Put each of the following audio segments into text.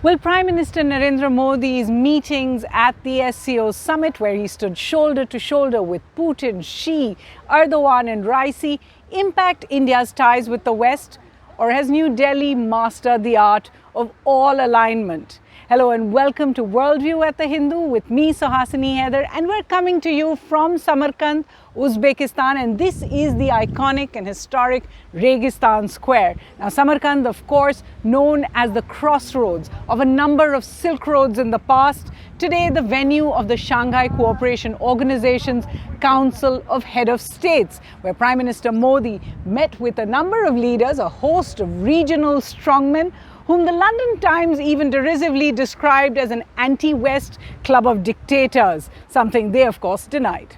Well, Prime Minister Narendra Modi's meetings at the SCO summit, where he stood shoulder to shoulder with Putin, Xi, Erdogan and Raisi, impact India's ties with the West? Or has New Delhi mastered the art of all alignment? Hello and welcome to Worldview at the Hindu with me, Suhasini Haidar, and we're coming to you from Samarkand, Uzbekistan, and this is the iconic and historic Registan Square. Now, Samarkand, of course, known as the crossroads of a number of Silk Roads in the past, today the venue of the Shanghai Cooperation Organization's Council of Head of States, where Prime Minister Modi met with a number of leaders, a host of regional strongmen, whom the London Times even derisively described as an anti-West club of dictators, something they of course denied.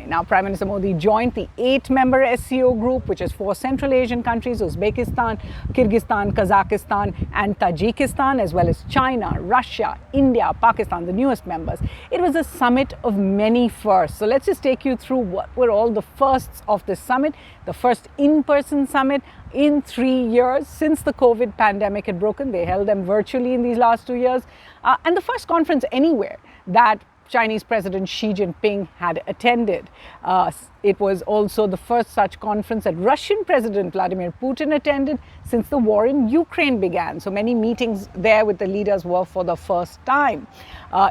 Now, Prime Minister Modi joined the 8-member SCO group, which is 4 Central Asian countries, Uzbekistan, Kyrgyzstan, Kazakhstan and Tajikistan, as well as China, Russia, India, Pakistan, the newest members. It was a summit of many firsts. So let's just take you through what were all the firsts of this summit. The first in-person summit in 3 years since the COVID pandemic had broken. They held them virtually in these last 2 years. And the first conference anywhere that Chinese President Xi Jinping had attended. It was also the first such conference that Russian President Vladimir Putin attended since the war in Ukraine began. So many meetings there with the leaders were for the first time.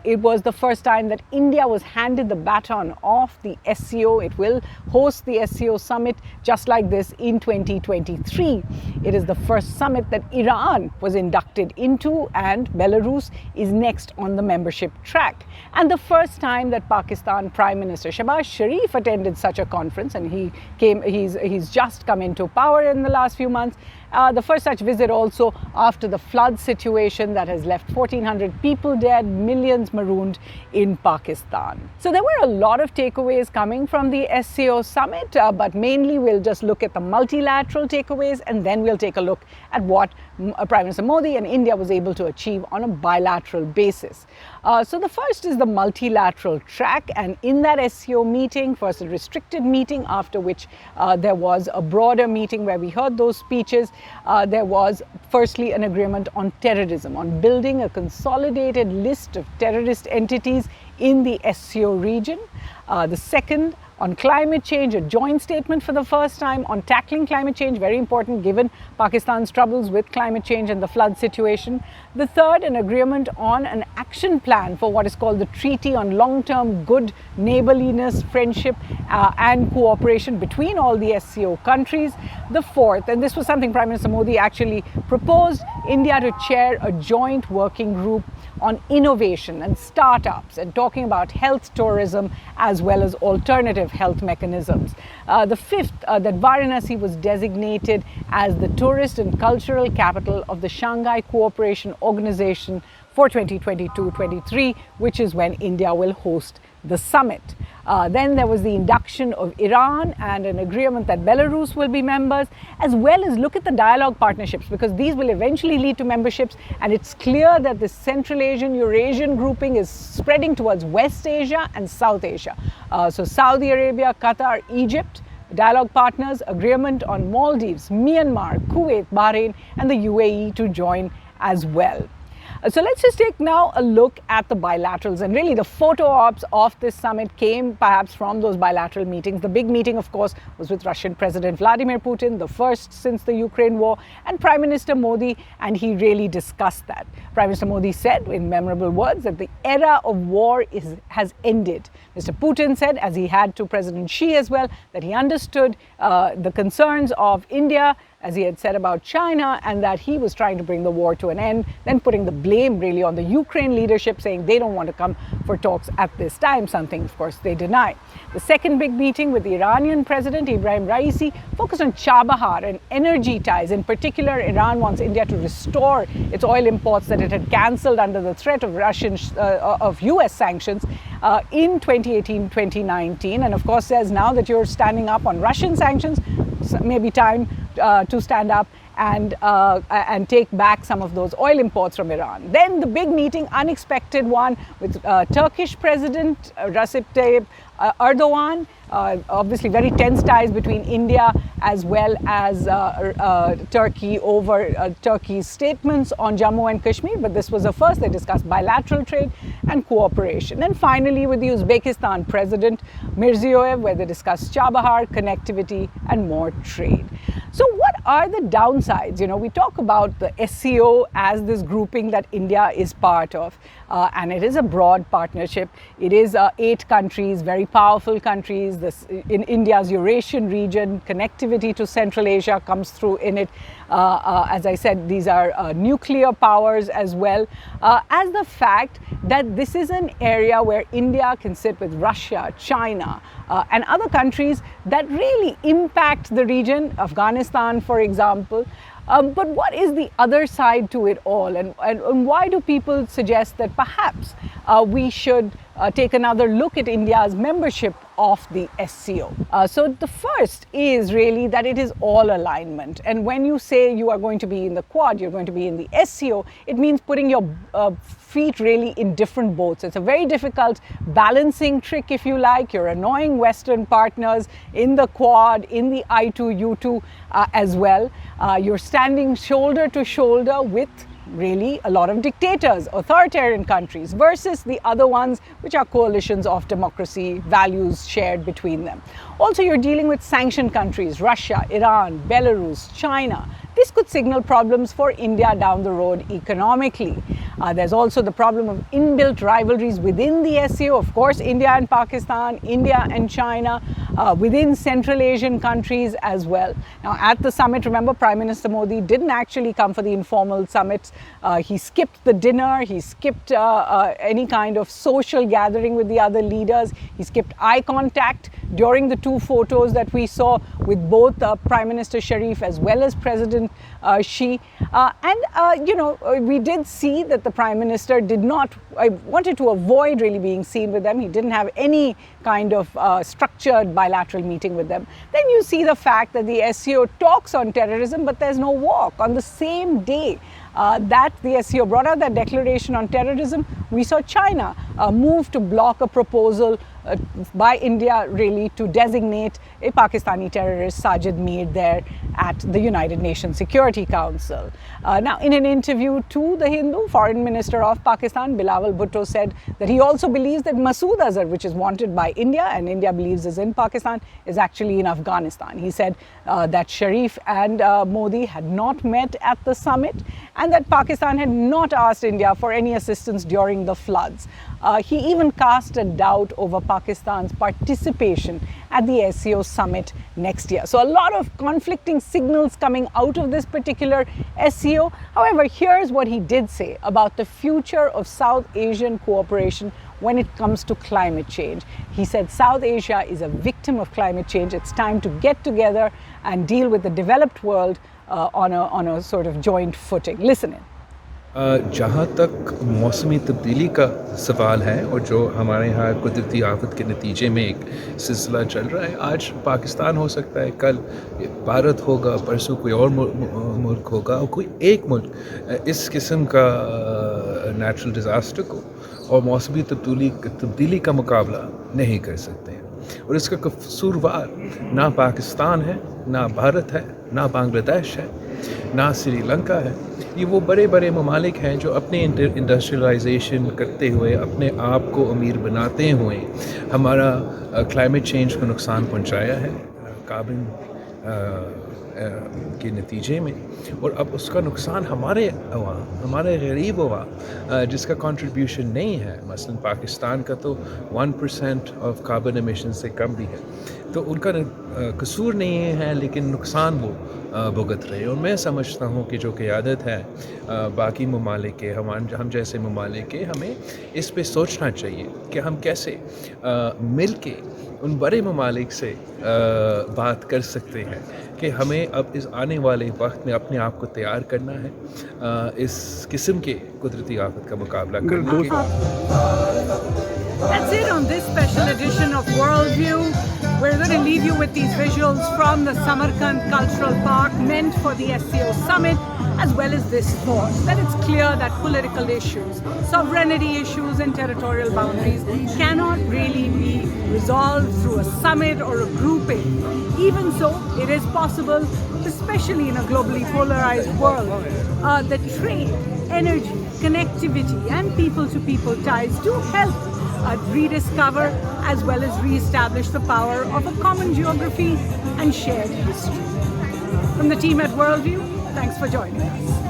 It was the first time that India was handed the baton of the SCO. It will host the SCO summit just like this in 2023. It is the first summit that Iran was inducted into, and Belarus is next on the membership track. And the first time that Pakistan Prime Minister Shehbaz Sharif attended such a conference, and he's just come into power in the last few months. The first such visit also after the flood situation that has left 1,400 people dead, millions marooned in Pakistan. So there were a lot of takeaways coming from the SCO summit, but mainly we'll just look at the multilateral takeaways, and then we'll take a look at what Prime Minister Modi and India was able to achieve on a bilateral basis. So the first is the multilateral track, and in that SCO meeting, first a restricted meeting, after which there was a broader meeting where we heard those speeches. There was firstly an agreement on terrorism, on building a consolidated list of terrorist entities in the SCO region. The second, on climate change, a joint statement for the first time on tackling climate change, very important given Pakistan's troubles with climate change and the flood situation. The third, an agreement on an action plan for what is called the Treaty on Long-Term Good Neighborliness, Friendship and Cooperation between all the SCO countries. The fourth, and this was something Prime Minister Modi actually proposed, India to chair a joint working group on innovation and startups, and talking about health tourism as well as alternative health mechanisms. The fifth, that Varanasi was designated as the tourist and cultural capital of the Shanghai Cooperation Organization for 2022-23, which is when India will host the summit. Then there was the induction of Iran and an agreement that Belarus will be members, as well as look at the dialogue partnerships, because these will eventually lead to memberships, and it's clear that the Central Asian Eurasian grouping is spreading towards West Asia and South Asia. So Saudi Arabia, Qatar, Egypt, dialogue partners, agreement on Maldives, Myanmar, Kuwait, Bahrain and the UAE to join as well. So let's just take now a look at the bilaterals, and really the photo ops of this summit came perhaps from those bilateral meetings. The big meeting, of course, was with Russian President Vladimir Putin, the first since the Ukraine war, and Prime Minister Modi, and he really discussed that. Prime Minister Modi said in memorable words that the era of war has ended. Mr. Putin said, as he had to President Xi as well, that he understood the concerns of India, as he had said about China, and that he was trying to bring the war to an end, then putting the blame really on the Ukraine leadership, saying they don't want to come for talks at this time, something of course they deny. The second big meeting with the Iranian President Ibrahim Raisi focused on Chabahar and energy ties. In particular, Iran wants India to restore its oil imports that it had cancelled under the threat of US sanctions in 2018-2019, and of course says now that you're standing up on Russian sanctions, maybe time to stand up and take back some of those oil imports from Iran. Then the big meeting, unexpected one, with Turkish President Recep Tayyip Erdogan, obviously very tense ties between India as well as Turkey over Turkey's statements on Jammu and Kashmir, but this was a first. They discussed bilateral trade and cooperation. And finally, with the Uzbekistan President Mirziyoyev, where they discussed Chabahar, connectivity and more trade. So what are the downsides? You know, we talk about the SCO as this grouping that India is part of, and it is a broad partnership. It is 8 countries, very powerful countries. This, in India's Eurasian region, connectivity to Central Asia comes through in it. As I said, these are nuclear powers as well, as the fact that this is an area where India can sit with Russia, China, and other countries that really impact the region, Afghanistan, for example. But what is the other side to it all, and why do people suggest that perhaps we should take another look at India's membership of the SCO? So the first is really that it is all alignment, and when you say you are going to be in the Quad, you're going to be in the SCO, it means putting your feet really in different boats. It's a very difficult balancing trick, if you like. You're annoying Western partners in the Quad, in the I2U2 as well. You're standing shoulder to shoulder with really a lot of dictators, authoritarian countries, versus the other ones which are coalitions of democracy, values shared between them. Also, you're dealing with sanctioned countries, Russia, Iran, Belarus, China. This could signal problems for India down the road economically. There's also the problem of inbuilt rivalries within the SCO, of course, India and Pakistan, India and China, within Central Asian countries as well. Now, at the summit, remember, Prime Minister Modi didn't actually come for the informal summits. He skipped the dinner, he skipped any kind of social gathering with the other leaders, he skipped eye contact during the 2 photos that we saw with both Prime Minister Sharif as well as President Xi. You know, we did see that the Prime Minister did not, wanted to avoid really being seen with them. He didn't have any kind of structured bilateral meeting with them. Then you see the fact that the SCO talks on terrorism, but there's no walk. On the same day that the SCO brought out that declaration on terrorism, we saw China move to block a proposal by India really to designate a Pakistani terrorist, Sajid Mir, there at the United Nations Security Council. Now, in an interview to The Hindu, Foreign Minister of Pakistan, Bilawal Bhutto, said that he also believes that Masood Azhar, which is wanted by India and India believes is in Pakistan, is actually in Afghanistan. He said that Sharif and Modi had not met at the summit and that Pakistan had not asked India for any assistance during the floods. He even cast a doubt over Pakistan's participation at the SCO summit next year. So a lot of conflicting signals coming out of this particular SCO. However, here's what he did say about the future of South Asian cooperation when it comes to climate change. He said South Asia is a victim of climate change. It's time to get together and deal with the developed world on a sort of joint footing. Listen in. जहाँ तक मौसमी तब्दीली का सवाल है और जो हमारे यहाँ कुदरती आफत के नतीजे में एक सिलसिला चल रहा है, आज पाकिस्तान हो सकता है, कल भारत होगा, परसों कोई और मुल्क होगा, और कोई एक मुल्क इस किस्म का नेचुरल डिज़ास्टर को और मौसमी तब्दीली का मुकाबला नहीं कर सकते हैं। और इसका कसूरवार ना पाकिस्तान है, ना भारत है, ना बांग्लादेश है, ना श्रीलंका है। ये वो बड़े बड़े ममालिक हैं जो अपने इंडस्ट्रियलाइजेशन करते हुए, अपने आप को अमीर बनाते हुए हमारा क्लाइमेट चेंज को नुकसान पहुंचाया है कार्बन के नतीजे में, और अब उसका नुकसान हमारे गरीब हुआ जिसका कंट्रीब्यूशन नहीं है। मसलन पाकिस्तान का तो 1% ऑफ कार्बन एमिशन से कम भी है, तो उनका कसूर नहीं है, लेकिन नुकसान वो भुगत रहे। और मैं समझता हूँ कि जो क़यादत है बाकी ममालिक के, हम जैसे ममालिक के, हमें इस पे सोचना चाहिए कि हम कैसे मिल के उन बड़े ममालिक से बात कर सकते हैं कि हमें अब इस आने वाले वक्त में अपने आप को तैयार करना है इस किस्म के कुदरती आफत का मुकाबला करने के लिए। That's it on this special edition of Worldview. We're going to leave you with these visuals from the Samarkand Cultural Park meant for the SCO Summit. as well as this thought that it's clear that political issues, sovereignty issues and territorial boundaries cannot really be resolved through a summit or a grouping. Even so, it is possible, especially in a globally polarized world, that trade, energy, connectivity and people-to-people ties do help rediscover as well as re-establish the power of a common geography and shared history. From the team at Worldview, thanks for joining us.